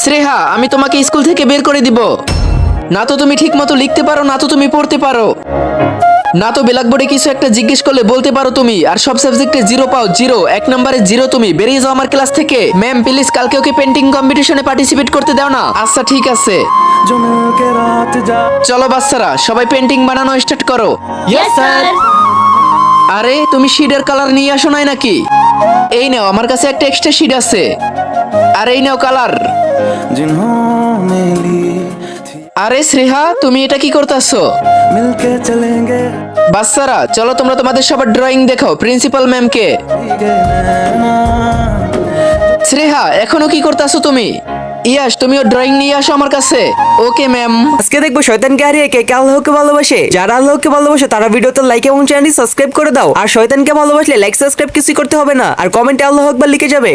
শ্রেহা, আমি তোমাকে স্কুল থেকে বের করে দিব। না তো তুমি ঠিক মতো লিখতে পারো, না তো তুমি পড়তে পারো, না তো ব্ল্যাকবোর্ডে কিছু একটা জিজ্ঞেস করলে বলতে পারো তুমি, আর সব সাবজেক্টে জিরো পাও, জিরো, 1 নম্বরে জিরো। তুমি বেরিয়ে যাও আমার ক্লাস থেকে। ম্যাম প্লিজ, কালকে ওকে পেন্টিং কম্পিটিশনে পার্টিসিপেট করতে দাও না। আচ্ছা ঠিক আছে। চলো বাচ্চারা, সবাই পেন্টিং বানানো স্টার্ট করো। Yes sir. আরে তুমি শিডের কালার নিয়ে আসো নাই নাকি? এই নাও, আমার কাছে একটা এক্সট্রা শিড আছে। আর এই নাও কালার। जिन्होंने ली थी আরে শ্রেহা, তুমি এটা কি করতেছো? मिलके चलेंगे বাচ্চারা চলো, তোমরা তোমাদের সবার ড্রয়িং দেখাও প্রিন্সিপাল ম্যামকে। भीगे नैना শ্রেহা, এখনো কি করতেছো তুমি? ইয়াস, তুমিও ড্রয়িং নিয়ে আসো আমার কাছে। Okay ma'am. আজকে দেখবো শয়তানকে হারিয়ে কে কে আল্লাহকে ভালোবাসে। যারা আল্লাহকে ভালোবাসে তারা ভিডিওতে লাইক এবং চ্যানেলটি সাবস্ক্রাইব করে দাও। আর শয়তানকে ভালোবাসলে লাইক সাবস্ক্রাইব কিছুই করতে হবে না, আর কমেন্টে আল্লাহু আকবার লিখে যাবে।